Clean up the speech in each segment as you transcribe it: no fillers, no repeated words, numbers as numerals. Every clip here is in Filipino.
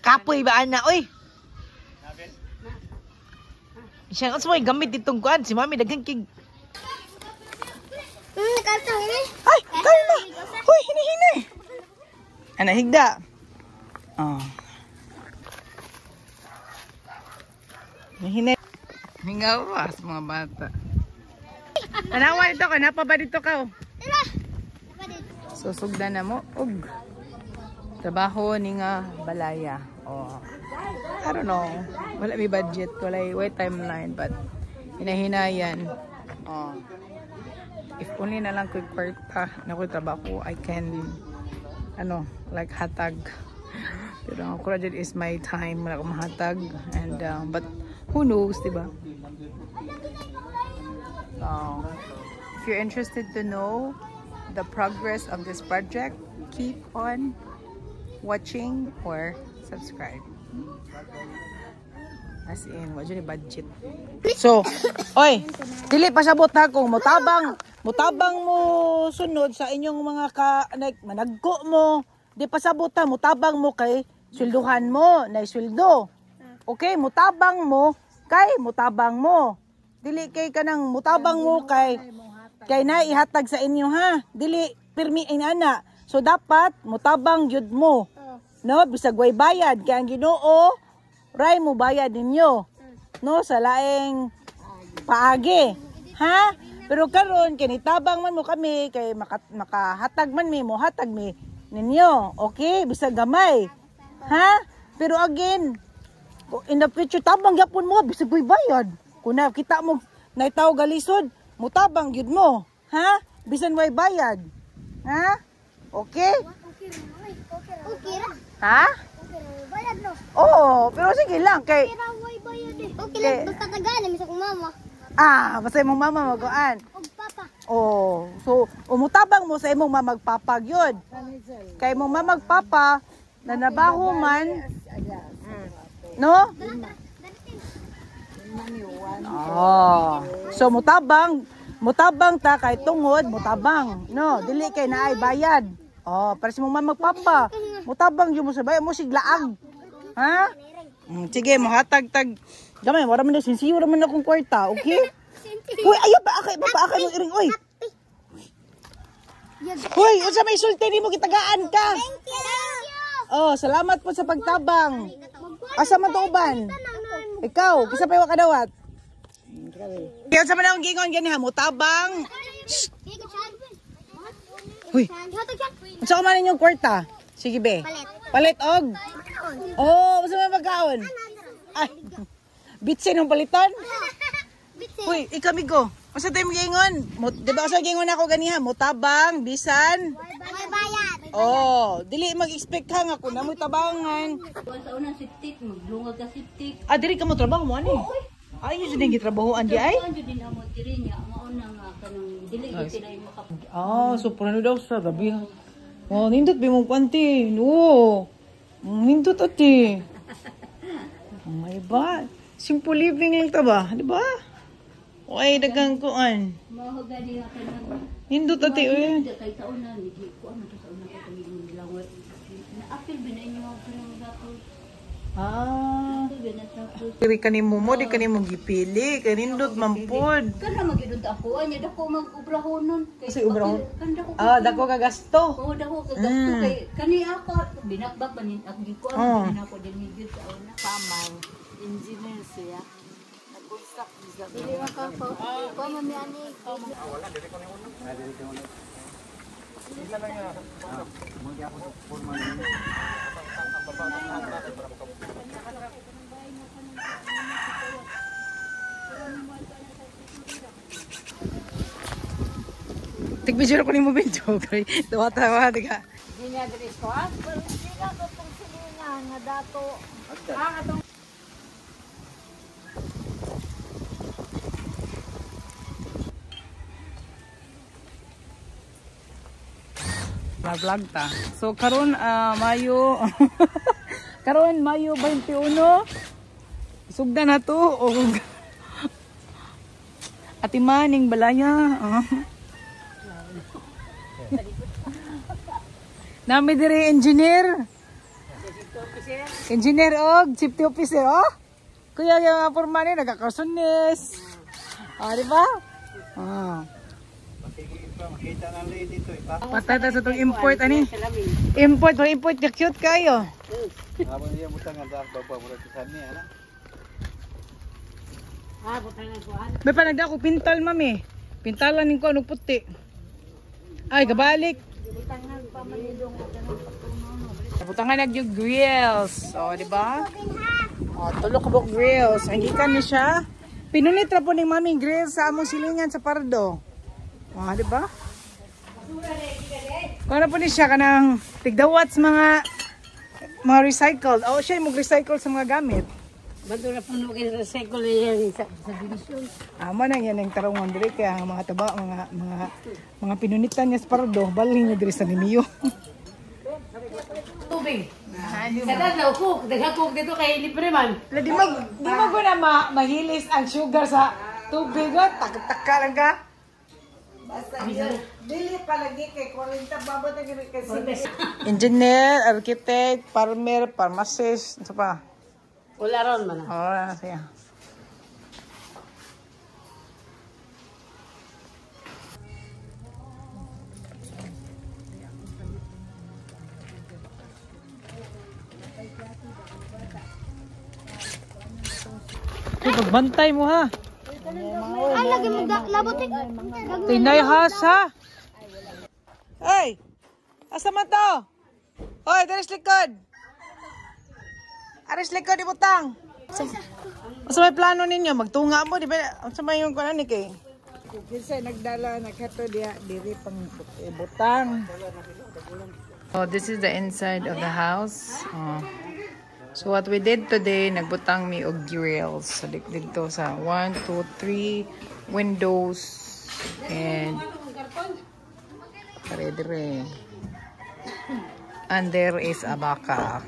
Kapoy ba ana oy? Siya unsa may gamit ditong kuan si mami daghang kig. Karton ini. Ay, kalma. Hoy, hini-hini. Ana higda. Oh. Hini. Hingaw pa sa mga bata. Tanawa dito ka, napa ba dito ka? Susugdan na mo og trabaho ni nga balaya. Oh. I don't know. Wala may budget, wala may timeline, but hinahinayan. Oh. If only na lang ko kwarta na ko trabaho, I can like hatag. Pero ako dyan is my time na mahatag, and but who knows, diba? So, if you're interested to know the progress of this project, keep on watching or subscribe. As in, wala dyan budget. So, oy, dili pa sabot na kung mutabang mo sunod sa inyong mga managko mo. Di pa sabot na, mutabang mo kay swelduhan mo, na sweldo. Okay, mutabang mo kay mutabang mo. Dili kay kanang mutabang mo kay na ihatag sa inyo ha. Dili pirmi inana. So dapat mutabang gyud mo. No, bisag way bayad kay ang Ginoo ray mo bayad ninyo. No, sa laing paagi. Ha? Pero karon kinitabang man mo kami kay makahatag man mi mo hatag mi ninyo. Okay, bisag gamay. Ha? Pero again, in the future tabang gyapon mo bisag way bayad. Kung nakita mo naitaw galisod, mutabang gyud mo. Ha? Bisan way bayad. Ha? Okay? Okay ra. Ha? Bayad no. Oo, pero sige lang kay Way bayad eh. Okay lang basta tagana mi sa kong mama. Basta imong mama magaan. Og papa. Oh, so umutabang mo sa imong mamagpapag yun. Kay imong mamagpapa na nabaho man. No? Oh. So mutabang ta kay tungod, mutabang. No, dili kay naay bayad. Oh, para sa imong mamagpapa. Mutabang yun mo sa bayad mo siglaag. Ha? Sige, mahatag-tag. Gamay, wala man na sinsiyo naman akong kwarta, okay? Uy, ayaw ba akay mo iring, uy. Uy, unsa may sulti nimo kitagaan ka? Thank you. Oh, salamat po sa pagtabang. Asa man to uban? Ikaw, kisa pa wa kadawat? Kaya sa man akong gingon gani ha, mutabang. Uy. Unsa man ninyong kwarta? Sige be. Palit og. Oh, unsa man pagkaon? Ay. Bitsin ng paliton? Uy, ikamigo. Masa tayo mag-ingon? Diba sa gingon ako ganiha? Mutabang, bisan? May bayad. Oh, dili mag-expect ka nga kung namoy tabangan. Sa unang siptik, maglungag ka siptik. Dili ka mo trabaho mo, ani? Ay, yun din gitrabahoan di ay? Ano din ang tiri niya, mauna nga kanang dili sila yung makapag... So purano daw sa gabi. Oh, nindot ba mong kwanti? No. Nindot ati. Oh my God. Simple living lang ta ba? Di ba? Okay, dagang kuan. Mahuga niya kanang... Hindot ati, uy. Kay sa una, hindi ko ano to sa una ko nilang na-apil ba na inyo ang kanang dapat? Diri kanimo mo, di kanimo gipili. Kanindot mampod. Kana magidud ako, anya dako mag-ubrahonon. Kasi ubrahon? Dako. Dako ka gasto. Oo, dako ka gasto kay kani ako binakbak manin ak di ko ano ako din gid sa una. Pamang engineer siya. Nag-construct sa Dili ka ko mami ani. wala dili ko ni uno. Dili ko uno. Isa lang ya. Magi ako formal ni. Tig-video ko ni mo video. Tawa-tawa, diga. Hindi niya diri ko. Pero hindi na ko itong silingan nga dato. Atong Vlog ta. So karon Mayo karon Mayo 21. Sugdan na to og Atimaning balaya. Nami dire engineer. Engineer og safety officer, oh. Kuya yung mga porma ni nagkakasunis. Ah, di ba? Ah. Makita na lang dito ipa. Patata sa itong import, ani? Import, cute kayo. Habang niya butangan sa baba mura sa niya, ana. May pa nagda ko pintal, mami. Pintalan ning ko anong puti. Ay, kabalik. Butangan nagyog grills. O, di ba? O, tulok bok grills. Hindi ka ni siya. Pinunitra po ning mami grills sa among silingan sa Pardo. O, di ba? Kung ano po ni siya kanang tigdawats mga recycled. O, siya yung mag-recycle sa mga gamit. Bato na puno kayo recycle yan sa division. Amo nang yan ang tarungan diri kaya ang mga taba, mga pinunitan niya sa Pardo, balhin niya diri sa Nimiyo. Tubig. Kada na cook, daghakog dito kay libre man. Di mo guna mahilis ang sugar sa tubig, tak-taka lang ka. Basta dili palagi kay 40 babot ang kasi. Engineer, architect, farmer, pharmacist, ano pa? Wala ron man. Oh, siya. Pagbantay mo ha. Ay, lagi labot eh. Tinay hasa. Hey! Asa man to? Hoy, daris likod. Aris likod di butang. Asa may plano ninyo? Magtunga mo, di ba? Asa may yung kanan ni kay? Kinsa nagdala naghato diha diri pang butang. Oh, this is the inside of the house. Oh. So what we did today, nagbutang mi og grills. So dito sa 1, 2, 3 windows and dire. And there is a baka.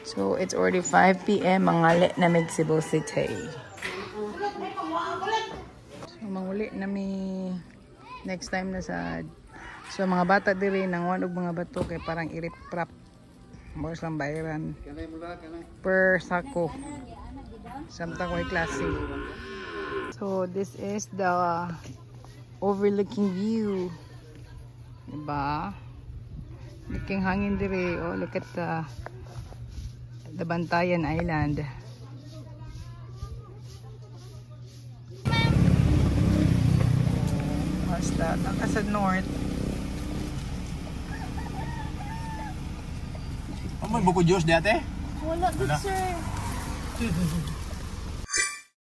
So it's already 5 p.m. Mangali na mig Cebu City. So manguli na mi next time na sa so mga bata diri nang og mga bato kay parang irip-rap mo lang bayaran per sako samtang way klase. So this is the overlooking view, diba? Looking hangin diri. Oh, look at the Bantayan Island. Basta sa north. May buko juice dati? Wala, good sir.